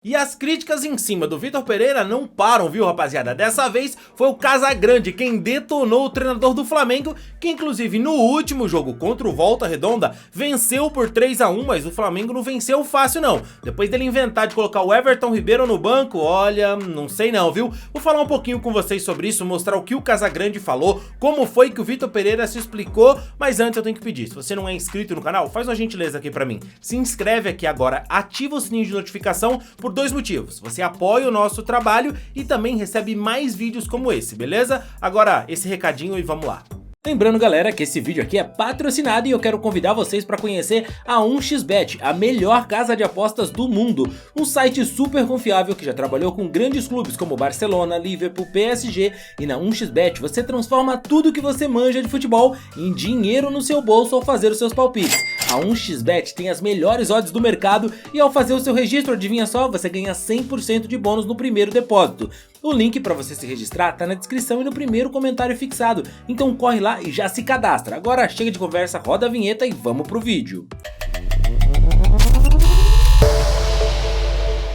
E as críticas em cima do Vitor Pereira não param, viu, rapaziada? Dessa vez foi o Casagrande quem detonou o treinador do Flamengo, que inclusive no último jogo contra o Volta Redonda venceu por 3-1, mas o Flamengo não venceu fácil não. Depois dele inventar de colocar o Everton Ribeiro no banco, olha, não sei não, viu? Vou falar um pouquinho com vocês sobre isso, mostrar o que o Casagrande falou, como foi que o Vitor Pereira se explicou, mas antes eu tenho que pedir, se você não é inscrito no canal, faz uma gentileza aqui pra mim, se inscreve aqui agora, ativa o sininho de notificação por dois motivos. Você apoia o nosso trabalho e também recebe mais vídeos como esse, beleza? Agora, esse recadinho e vamos lá. Lembrando, galera, que esse vídeo aqui é patrocinado e eu quero convidar vocês para conhecer a 1xBet, a melhor casa de apostas do mundo. Um site super confiável que já trabalhou com grandes clubes como Barcelona, Liverpool, PSG, e na 1xBet você transforma tudo que você manja de futebol em dinheiro no seu bolso ao fazer os seus palpites. A 1xBet tem as melhores odds do mercado e ao fazer o seu registro, adivinha só, você ganha 100% de bônus no primeiro depósito. O link para você se registrar tá na descrição e no primeiro comentário fixado, então corre lá e já se cadastra. Agora chega de conversa, roda a vinheta e vamos pro vídeo.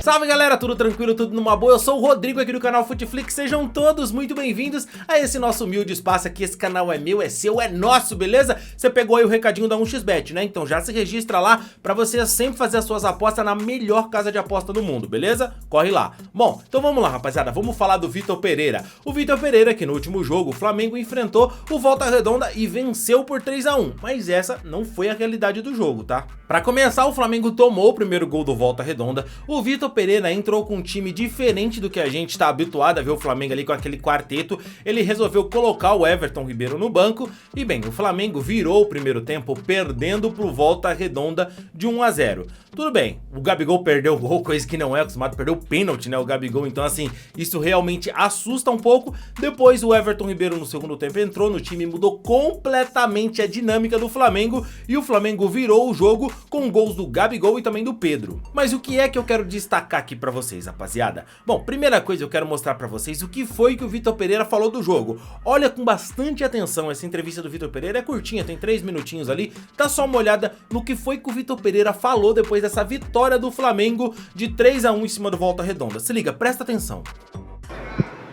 Salve galera, tudo tranquilo, tudo numa boa? Eu sou o Rodrigo aqui do canal Futeflix, sejam todos muito bem-vindos a esse nosso humilde espaço aqui. Esse canal é meu, é seu, é nosso, beleza? Você pegou aí o recadinho da 1xBet, né? Então já se registra lá pra você sempre fazer as suas apostas na melhor casa de aposta do mundo, beleza? Corre lá. Bom, então vamos lá, rapaziada, vamos falar do Vitor Pereira. O Vitor Pereira que no último jogo o Flamengo enfrentou o Volta Redonda e venceu por 3-1, mas essa não foi a realidade do jogo, tá? Pra começar, o Flamengo tomou o primeiro gol do Volta Redonda, o Vitor Pereira entrou com um time diferente do que a gente tá habituado a ver o Flamengo ali com aquele quarteto. Ele resolveu colocar o Everton Ribeiro no banco e bem, o Flamengo virou o primeiro tempo perdendo pro Volta Redonda de 1-0. Tudo bem, o Gabigol perdeu o gol, coisa que não é acostumado, perdeu o pênalti, né, o Gabigol, então assim, isso realmente assusta um pouco. Depois o Everton Ribeiro no segundo tempo entrou no time, mudou completamente a dinâmica do Flamengo e o Flamengo virou o jogo com gols do Gabigol e também do Pedro. Mas o que é que eu quero destacar aqui pra vocês, rapaziada? Bom, primeira coisa eu quero mostrar pra vocês o que foi que o Vitor Pereira falou do jogo. Olha com bastante atenção, essa entrevista do Vitor Pereira é curtinha, tem 3 minutinhos ali, dá só uma olhada no que foi que o Vitor Pereira falou depois dessa vitória do Flamengo de 3-1 em cima do Volta Redonda. Se liga, presta atenção.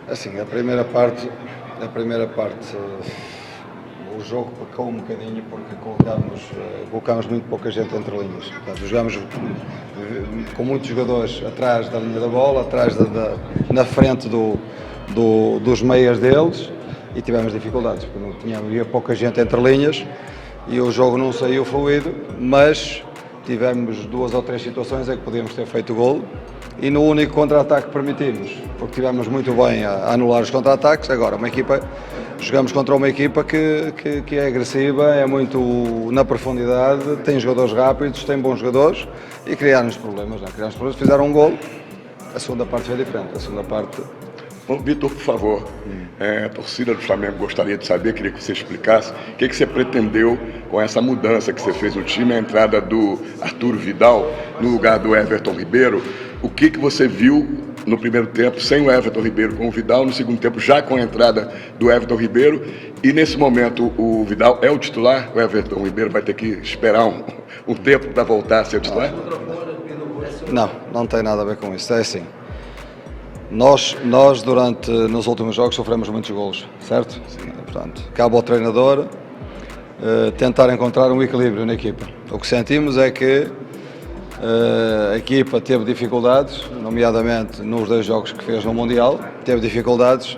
Assim, a primeira parte o jogo pecou um bocadinho porque colocámos muito pouca gente entre linhas. Portanto, jogámos com muitos jogadores atrás da linha da bola, na frente dos meias deles e tivemos dificuldades, porque havia pouca gente entre linhas e o jogo não saiu fluido, mas tivemos 2 ou 3 situações em que podíamos ter feito o golo e no único contra-ataque que permitimos, porque estivemos muito bem a anular os contra-ataques. Agora, jogamos contra uma equipa que é agressiva, é muito na profundidade, tem jogadores rápidos, tem bons jogadores e criaram-nos problemas, né? Fizeram um golo, a segunda parte foi diferente, a segunda parte... Bom, Vitor, por favor, a torcida do Flamengo gostaria de saber, queria que você explicasse o que você pretendeu com essa mudança que você fez no time, a entrada do Arturo Vidal no lugar do Everton Ribeiro. O que você viu no primeiro tempo sem o Everton Ribeiro com o Vidal, no segundo tempo já com a entrada do Everton Ribeiro, e nesse momento o Vidal é o titular, o Everton Ribeiro vai ter que esperar um tempo para voltar a ser o titular? Não tem nada a ver com isso, é assim. Nós nos últimos jogos sofremos muitos golos, certo? Sim. Portanto, cabe ao treinador tentar encontrar um equilíbrio na equipa. O que sentimos é que a equipa teve dificuldades, nomeadamente nos 2 jogos que fez no Mundial, teve dificuldades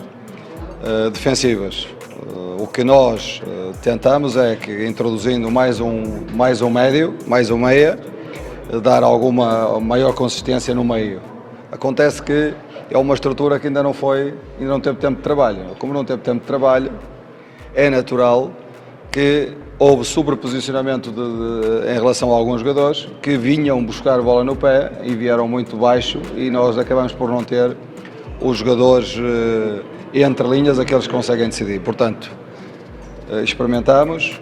defensivas. O que nós tentamos é que, introduzindo mais um médio, mais um meia, dar alguma maior consistência no meio. Acontece que é uma estrutura que ainda não teve tempo de trabalho. Como não teve tempo de trabalho, é natural que houve sobreposicionamento em relação a alguns jogadores que vinham buscar bola no pé e vieram muito baixo e nós acabamos por não ter os jogadores entre linhas, aqueles que conseguem decidir. Portanto, experimentamos.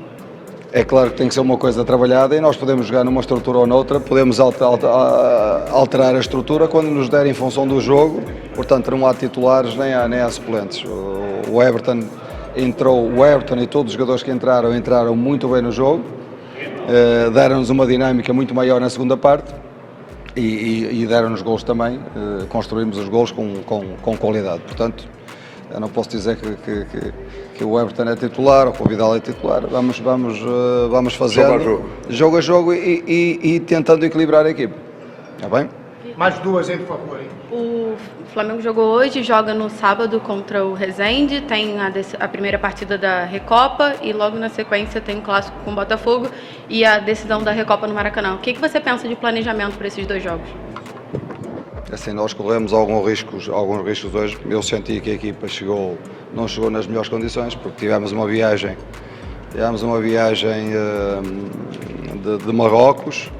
É claro que tem que ser uma coisa trabalhada e nós podemos jogar numa estrutura ou noutra, podemos alterar a estrutura quando nos der em função do jogo. Portanto, não há titulares nem há suplentes. O Everton e todos os jogadores que entraram muito bem no jogo, deram-nos uma dinâmica muito maior na segunda parte. e deram-nos gols também, construímos os gols com qualidade. Portanto, eu não posso dizer que o Everton é titular ou que o Vidal é titular. Vamos fazendo jogo a jogo e tentando equilibrar a equipe. Está bem? Mais duas, hein, por favor. Hein? O Flamengo jogou hoje, joga no sábado contra o Resende, tem a primeira partida da Recopa e logo na sequência tem um clássico com o Botafogo e a decisão da Recopa no Maracanã. O que você pensa de planejamento para esses dois jogos? Assim, nós corremos alguns riscos hoje. Eu senti que a equipa não chegou nas melhores condições, porque tivemos uma viagem de Marrocos.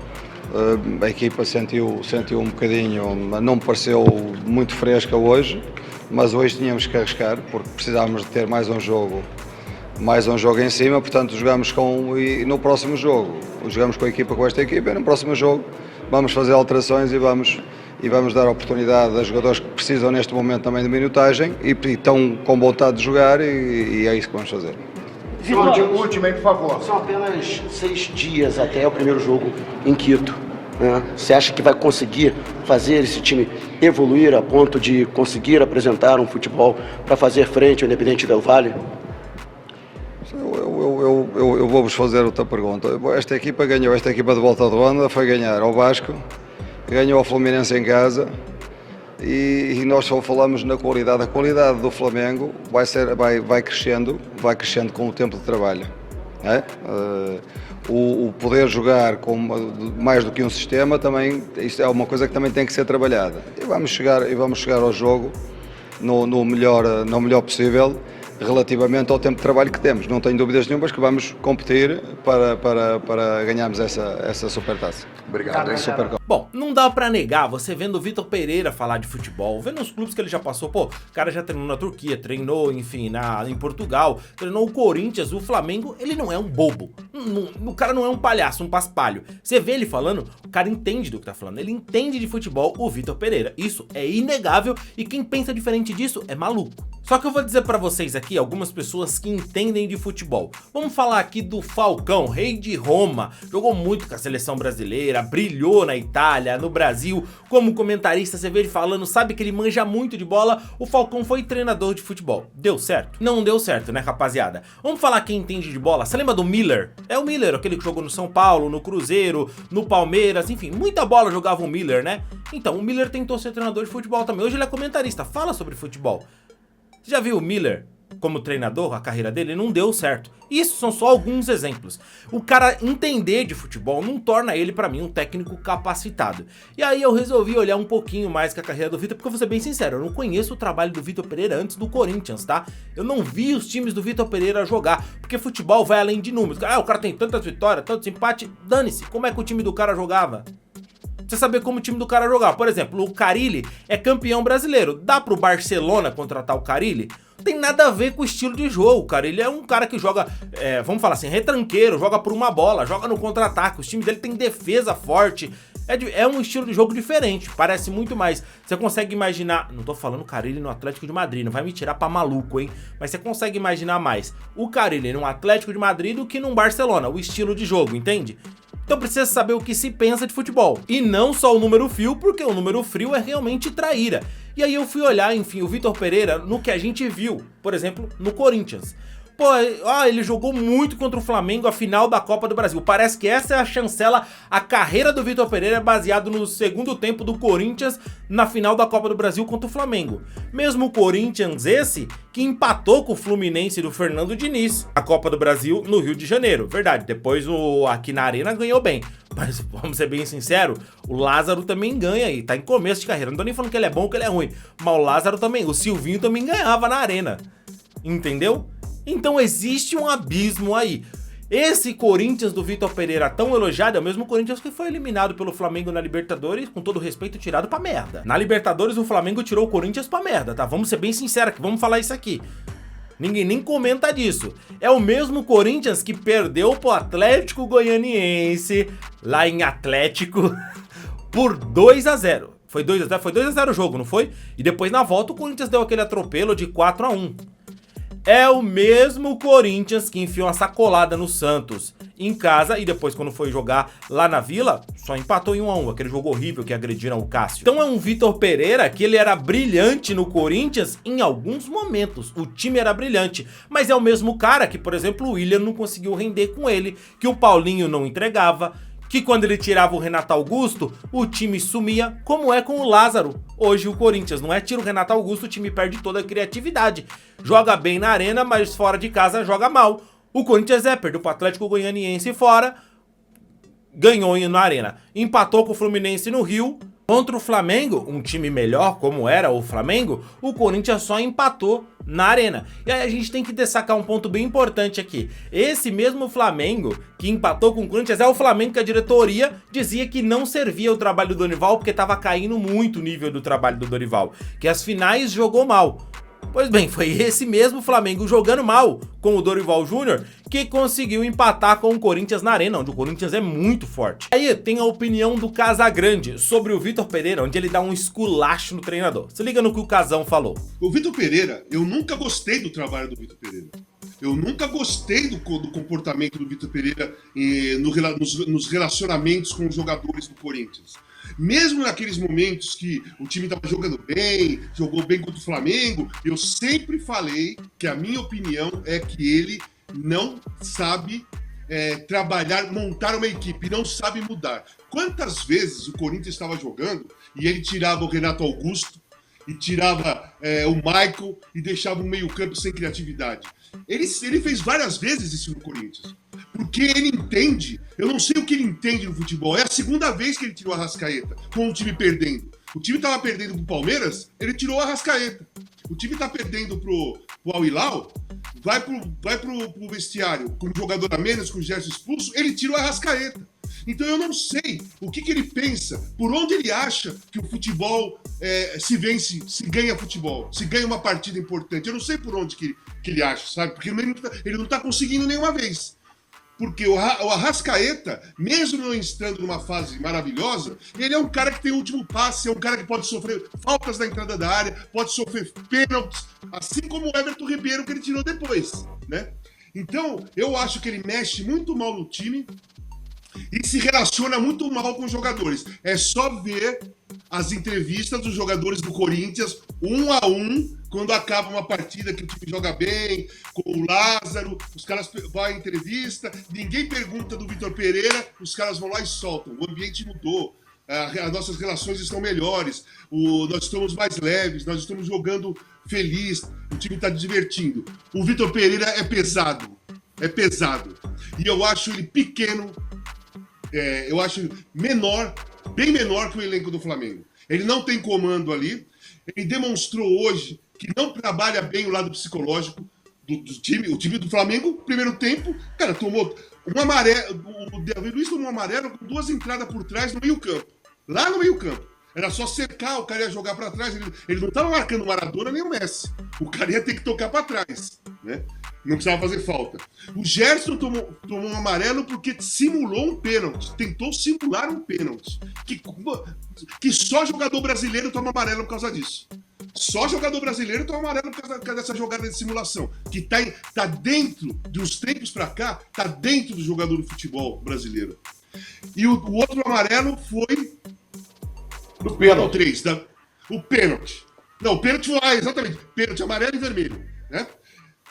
A equipa sentiu um bocadinho, não me pareceu muito fresca hoje, mas hoje tínhamos que arriscar, porque precisávamos de ter mais um jogo em cima. Portanto, e no próximo jogo jogamos com esta equipa, e no próximo jogo vamos fazer alterações e vamos dar oportunidade a jogadores que precisam neste momento também de minutagem e estão com vontade de jogar, e é isso que vamos fazer. Última, por favor. São apenas 6 dias até o primeiro jogo em Quito. Né? Você acha que vai conseguir fazer esse time evoluir a ponto de conseguir apresentar um futebol para fazer frente ao Independente Del Valle? Eu vou-vos fazer outra pergunta. Esta equipa de Volta Redonda foi ganhar ao Vasco, ganhou ao Fluminense em casa. E nós só falamos na qualidade. A qualidade do Flamengo vai crescendo com o tempo de trabalho. O poder jogar com mais do que um sistema também, isto é uma coisa que também tem que ser trabalhada. E vamos chegar ao jogo no melhor possível relativamente ao tempo de trabalho que temos. Não tenho dúvidas nenhumas que vamos competir para ganharmos essa supertaça. Obrigado, hein? Bom, não dá pra negar, você vendo o Vitor Pereira falar de futebol, vendo os clubes que ele já passou, o cara já treinou na Turquia, treinou, enfim, em Portugal, treinou o Corinthians, o Flamengo, ele não é um bobo, o cara não é um palhaço, um paspalho. Você vê ele falando, o cara entende do que tá falando, ele entende de futebol, o Vitor Pereira, isso é inegável, e quem pensa diferente disso é maluco. Só que eu vou dizer pra vocês aqui algumas pessoas que entendem de futebol. Vamos falar aqui do Falcão, rei de Roma, jogou muito com a seleção brasileira, brilhou na Itália, no Brasil, como comentarista, você vê ele falando, sabe que ele manja muito de bola. O Falcão foi treinador de futebol. Deu certo? Não deu certo, né, rapaziada? Vamos falar quem entende de bola. Você lembra do Miller? É o Miller, aquele que jogou no São Paulo, no Cruzeiro, no Palmeiras, enfim, muita bola jogava o Miller, né? Então, o Miller tentou ser treinador de futebol também. Hoje ele é comentarista, fala sobre futebol. Você já viu o Miller como treinador, a carreira dele? Não deu certo. Isso são só alguns exemplos. O cara entender de futebol não torna ele, pra mim, um técnico capacitado. E aí eu resolvi olhar um pouquinho mais que a carreira do Vitor, porque eu vou ser bem sincero, eu não conheço o trabalho do Vitor Pereira antes do Corinthians, tá? Eu não vi os times do Vitor Pereira jogar, porque futebol vai além de números. O cara tem tantas vitórias, tantos empates, dane-se, como é que o time do cara jogava? Você saber como o time do cara jogar. Por exemplo, o Carille é campeão brasileiro. Dá pro Barcelona contratar o Carille? Não tem nada a ver com o estilo de jogo. O Carille é um cara que joga, vamos falar assim, retranqueiro, joga por uma bola, joga no contra-ataque. Os times dele tem defesa forte. É um estilo de jogo diferente, parece muito mais. Você consegue imaginar, não tô falando o Carille no Atlético de Madrid, não vai me tirar pra maluco, hein? Mas você consegue imaginar mais o Carille no Atlético de Madrid do que num Barcelona, o estilo de jogo, entende? Então precisa saber o que se pensa de futebol. E não só o número frio, porque o número frio é realmente traíra. E aí eu fui olhar, enfim, o Vitor Pereira no que a gente viu, por exemplo, no Corinthians. Ele jogou muito contra o Flamengo a final da Copa do Brasil. Parece que essa é a chancela. A carreira do Vitor Pereira é baseada no segundo tempo do Corinthians na final da Copa do Brasil contra o Flamengo. Mesmo o Corinthians esse que empatou com o Fluminense do Fernando Diniz a Copa do Brasil no Rio de Janeiro. Verdade, depois aqui na Arena ganhou bem. Mas vamos ser bem sinceros, o Lázaro também ganha aí, tá em começo de carreira. Não tô nem falando que ele é bom ou que ele é ruim, mas o Lázaro também, o Silvinho também ganhava na Arena. Entendeu? Então existe um abismo aí. Esse Corinthians do Vitor Pereira tão elogiado é o mesmo Corinthians que foi eliminado pelo Flamengo na Libertadores, com todo respeito, tirado pra merda. Na Libertadores o Flamengo tirou o Corinthians pra merda, tá? Vamos ser bem sinceros aqui, vamos falar isso aqui. Ninguém nem comenta disso. É o mesmo Corinthians que perdeu pro Atlético Goianiense, lá em Atlético, por 2-0. Foi 2-0, foi 2-0 o jogo, não foi? E depois na volta o Corinthians deu aquele atropelo de 4-1. É o mesmo Corinthians que enfiou uma sacolada no Santos em casa e depois quando foi jogar lá na Vila, só empatou em 1-1, aquele jogo horrível que agrediram o Cássio. Então é um Vitor Pereira que ele era brilhante no Corinthians em alguns momentos, o time era brilhante, mas é o mesmo cara que, por exemplo, o William não conseguiu render com ele, que o Paulinho não entregava, que quando ele tirava o Renato Augusto, o time sumia, como é com o Lázaro. Hoje o Corinthians não é tira o Renato Augusto, o time perde toda a criatividade. Joga bem na arena, mas fora de casa joga mal. O Corinthians perdeu pro Atlético Goianiense fora, ganhou na arena. Empatou com o Fluminense no Rio. Contra o Flamengo, um time melhor como era o Flamengo, o Corinthians só empatou na arena. E aí a gente tem que destacar um ponto bem importante aqui. Esse mesmo Flamengo que empatou com o Corinthians é o Flamengo que a diretoria dizia que não servia o trabalho do Dorival porque estava caindo muito o nível do trabalho do Dorival, que as finais jogou mal. Pois bem, foi esse mesmo Flamengo jogando mal com o Dorival Júnior que conseguiu empatar com o Corinthians na arena, onde o Corinthians é muito forte. Aí tem a opinião do Casagrande sobre o Vitor Pereira, onde ele dá um esculacho no treinador. Se liga no que o Casão falou. O Vitor Pereira, eu nunca gostei do trabalho do Vitor Pereira. Eu nunca gostei do comportamento do Vitor Pereira nos relacionamentos com os jogadores do Corinthians. Mesmo naqueles momentos que o time estava jogando bem, jogou bem contra o Flamengo, eu sempre falei que a minha opinião é que ele não sabe trabalhar, montar uma equipe, não sabe mudar. Quantas vezes o Corinthians estava jogando e ele tirava o Renato Augusto, e tirava o Michael e deixava o meio-campo sem criatividade. Ele fez várias vezes isso no Corinthians. Porque ele entende, eu não sei o que ele entende no futebol, é a segunda vez que ele tirou a Arrascaeta, com o time perdendo. O time estava perdendo pro Palmeiras, ele tirou a Arrascaeta. O time está perdendo pro Al Hilal, vai pro vestiário com um jogador a menos, com o Gerson expulso, ele tirou a Arrascaeta. Então eu não sei o que ele pensa, por onde ele acha que o futebol se vence, se ganha futebol, se ganha uma partida importante. Eu não sei por onde que ele acha, sabe? Porque ele não tá conseguindo nenhuma vez. Porque o Arrascaeta, mesmo não estando numa fase maravilhosa, ele é um cara que tem o último passe, é um cara que pode sofrer faltas na entrada da área, pode sofrer pênaltis, assim como o Everton Ribeiro que ele tirou depois, né? Então, eu acho que ele mexe muito mal no time e se relaciona muito mal com os jogadores. É só ver as entrevistas dos jogadores do Corinthians, 1-1, quando acaba uma partida que o time joga bem, com o Lázaro, os caras vão à entrevista, ninguém pergunta do Vitor Pereira, os caras vão lá e soltam. O ambiente mudou, as nossas relações estão melhores, nós estamos mais leves, nós estamos jogando feliz, o time está divertindo. O Vitor Pereira é pesado. E eu acho ele pequeno, eu acho menor, bem menor que o elenco do Flamengo. Ele não tem comando ali, ele demonstrou hoje que não trabalha bem o lado psicológico do time. O time do Flamengo, primeiro tempo, cara, tomou um amarelo, o Davi Luiz tomou um amarelo com 2 entradas por trás no meio-campo. Lá no meio-campo. Era só cercar, o cara ia jogar para trás. Ele não estava marcando o Maradona nem o Messi. O cara ia ter que tocar para trás, né? Não precisava fazer falta. O Gerson tomou um amarelo porque simulou um pênalti. Tentou simular um pênalti. Que só jogador brasileiro toma amarelo por causa disso. Só jogador brasileiro toma amarelo por causa dessa jogada de simulação. Que tá dentro dos tempos pra cá, tá dentro do jogador do futebol brasileiro. E o outro amarelo foi do pênalti. 3, o pênalti. Não, o pênalti foi exatamente. Pênalti amarelo e vermelho, né?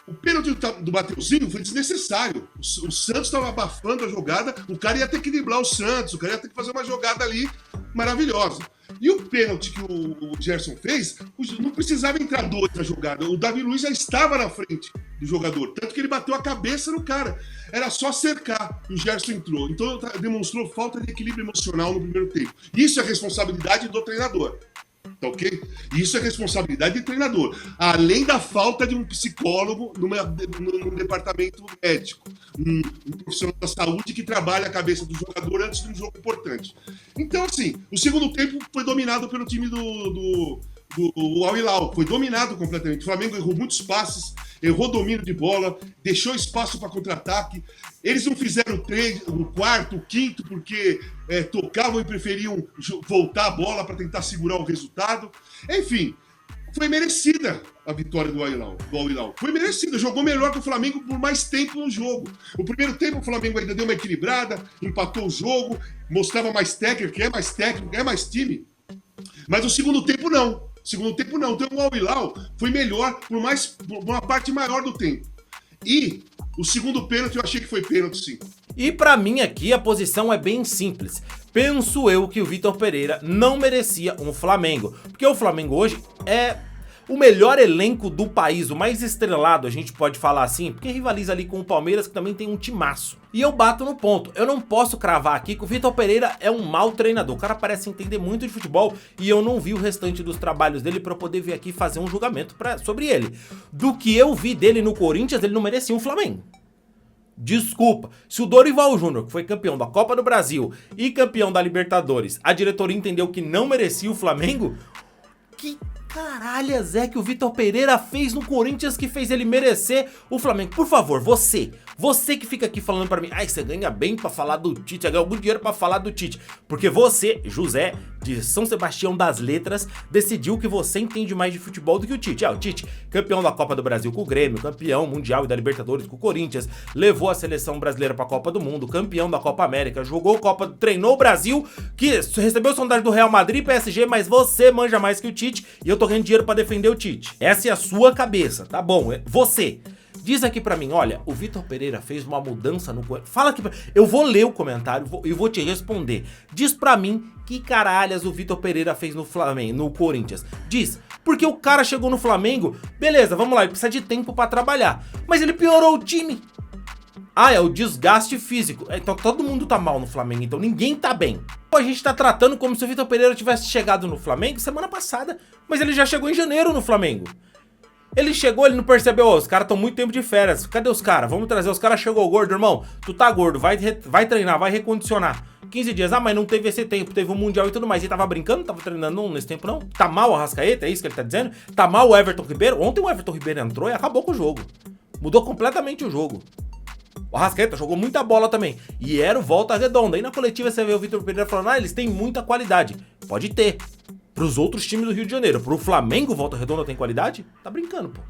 O pênalti do Mateuzinho foi desnecessário. O Santos estava abafando a jogada, o cara ia ter que driblar o Santos, o cara ia ter que fazer uma jogada ali maravilhosa. E o pênalti que o Gerson fez, não precisava entrar 2 na jogada. O Davi Luiz já estava na frente do jogador, tanto que ele bateu a cabeça no cara. Era só cercar, o Gerson entrou. Então demonstrou falta de equilíbrio emocional no primeiro tempo. Isso é responsabilidade do treinador. Tá ok? Isso é responsabilidade do treinador. Além da falta de um psicólogo num departamento médico. Um profissional da saúde que trabalha a cabeça do jogador antes de um jogo importante. Então, assim, o segundo tempo foi dominado pelo time do Al Hilal. Foi dominado completamente. O Flamengo errou muitos passes, errou domínio de bola, deixou espaço para contra-ataque. Eles não fizeram o quarto, o quinto, porque tocavam e preferiam voltar a bola para tentar segurar o resultado. Enfim, foi merecida a vitória do Al-Hilal. Foi merecida, jogou melhor que o Flamengo por mais tempo no jogo. O primeiro tempo o Flamengo ainda deu uma equilibrada, empatou o jogo, mostrava mais técnico, é mais time. Mas o segundo tempo não. Então o Al-Hilal foi melhor por uma parte maior do tempo. E o segundo pênalti eu achei que foi pênalti, sim. E pra mim aqui a posição é bem simples. Penso eu que o Vitor Pereira não merecia um Flamengo, porque o Flamengo hoje é o melhor elenco do país, o mais estrelado, a gente pode falar assim, porque rivaliza ali com o Palmeiras, que também tem um timaço. E eu bato no ponto, eu não posso cravar aqui que o Vitor Pereira é um mau treinador, o cara parece entender muito de futebol e eu não vi o restante dos trabalhos dele pra eu poder vir aqui fazer um julgamento sobre ele. Do que eu vi dele no Corinthians, ele não merecia um Flamengo. Desculpa, se o Dorival Júnior, que foi campeão da Copa do Brasil e campeão da Libertadores, a diretoria entendeu que não merecia o Flamengo, que caralhas é que o Vitor Pereira fez no Corinthians que fez ele merecer o Flamengo? Por favor, você que fica aqui falando pra mim, ai, você ganha bem pra falar do Tite, você ganha algum dinheiro pra falar do Tite, porque você, José, de São Sebastião das Letras, decidiu que você entende mais de futebol do que o Tite. O Tite, campeão da Copa do Brasil com o Grêmio, campeão mundial e da Libertadores com o Corinthians, levou a seleção brasileira pra Copa do Mundo, campeão da Copa América, jogou Copa, treinou o Brasil, que recebeu sondagem do Real Madrid e PSG, mas você manja mais que o Tite e eu tô ganhando dinheiro pra defender o Tite. Essa é a sua cabeça, tá bom? Você. Diz aqui pra mim, olha, o Vitor Pereira fez uma mudança no... Fala aqui pra... Eu vou ler o comentário e vou te responder. Diz pra mim que caralhas o Vitor Pereira fez no Flamengo, no Corinthians. Diz, porque o cara chegou no Flamengo, beleza, vamos lá, ele precisa de tempo pra trabalhar. Mas ele piorou o time. É o desgaste físico. Então todo mundo tá mal no Flamengo, então ninguém tá bem. A gente tá tratando como se o Vitor Pereira tivesse chegado no Flamengo semana passada, mas ele já chegou em janeiro no Flamengo. Ele chegou, ele não percebeu, os caras estão muito tempo de férias, cadê os caras? Vamos trazer, os caras chegou gordo, irmão, tu tá gordo, vai treinar, vai recondicionar. 15 dias, mas não teve esse tempo, teve o Mundial e tudo mais, ele tava brincando, não tava treinando nesse tempo não? Tá mal o Arrascaeta, é isso que ele tá dizendo? Tá mal o Everton Ribeiro? Ontem o Everton Ribeiro entrou e acabou com o jogo, mudou completamente o jogo. O Arrascaeta jogou muita bola também, e era o Volta Redonda, e na coletiva você vê o Vitor Pereira falando, eles têm muita qualidade, pode ter. Pros outros times do Rio de Janeiro, pro Flamengo, Volta Redonda tem qualidade? Tá brincando, pô.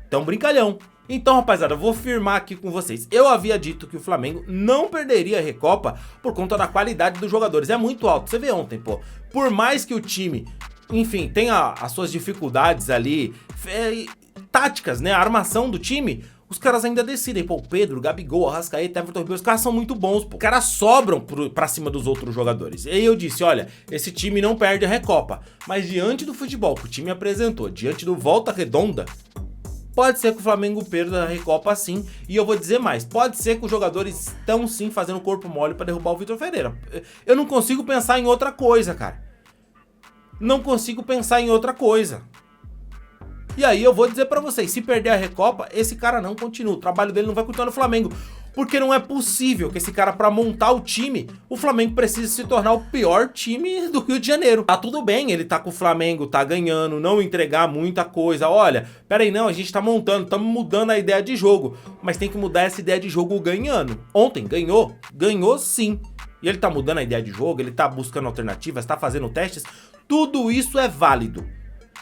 Então, brincalhão. Então, rapaziada, eu vou firmar aqui com vocês. Eu havia dito que o Flamengo não perderia a Recopa por conta da qualidade dos jogadores. É muito alto. Você vê ontem, pô. Por mais que o time, enfim, tenha as suas dificuldades ali, táticas, né? A armação do time... Os caras ainda decidem, pô, o Pedro, o Gabigol, o Arrascaeta, Everton Ribeiro, os caras são muito bons, pô. Os caras sobram pra cima dos outros jogadores. E aí eu disse, olha, esse time não perde a Recopa. Mas diante do futebol que o time apresentou, diante do Volta Redonda, pode ser que o Flamengo perda a Recopa sim. E eu vou dizer mais, pode ser que os jogadores estão sim fazendo corpo mole pra derrubar o Vitor Pereira. Eu não consigo pensar em outra coisa, cara. Não consigo pensar em outra coisa. E aí eu vou dizer pra vocês, se perder a Recopa, esse cara não continua, o trabalho dele não vai continuar no Flamengo. Porque não é possível que esse cara, pra montar o time, o Flamengo precise se tornar o pior time do Rio de Janeiro. Tá tudo bem, ele tá com o Flamengo, tá ganhando, não entregar muita coisa. Olha, peraí, não, a gente tá montando, estamos mudando a ideia de jogo. Mas tem que mudar essa ideia de jogo ganhando. Ontem ganhou sim. E ele tá mudando a ideia de jogo, ele tá buscando alternativas, tá fazendo testes. Tudo isso é válido.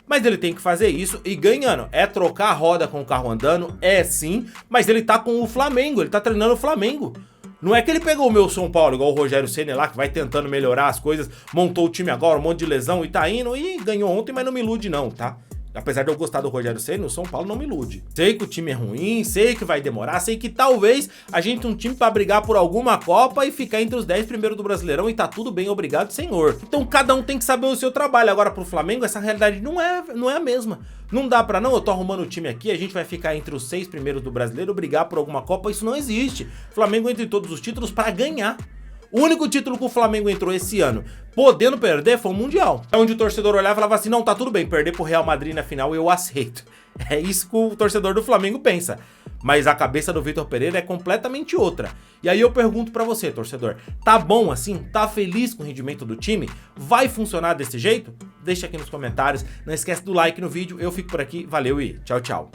Mas ele tem que fazer isso e ganhando. É trocar a roda com o carro andando? É sim, mas ele tá com o Flamengo, ele tá treinando o Flamengo. Não é que ele pegou o meu São Paulo, igual o Rogério Ceni lá, que vai tentando melhorar as coisas, montou o time agora, um monte de lesão e tá indo e ganhou ontem, mas não me ilude não, tá? Apesar de eu gostar do Rogério Ceni, o São Paulo não me ilude. Sei que o time é ruim, sei que vai demorar, sei que talvez a gente tenha um time pra brigar por alguma Copa e ficar entre os 10 primeiros do Brasileirão e tá tudo bem, obrigado, senhor. Então cada um tem que saber o seu trabalho. Agora pro Flamengo essa realidade não é a mesma. Não dá pra não, eu tô arrumando o time aqui, a gente vai ficar entre os 6 primeiros do Brasileiro, brigar por alguma Copa, isso não existe. Flamengo entra em todos os títulos pra ganhar. O único título que o Flamengo entrou esse ano, podendo perder, foi o Mundial. Onde o torcedor olhava e falava assim, não, tá tudo bem, perder pro Real Madrid na final eu aceito. É isso que o torcedor do Flamengo pensa. Mas a cabeça do Vitor Pereira é completamente outra. E aí eu pergunto pra você, torcedor, tá bom assim? Tá feliz com o rendimento do time? Vai funcionar desse jeito? Deixa aqui nos comentários. Não esquece do like no vídeo. Eu fico por aqui. Valeu e tchau, tchau.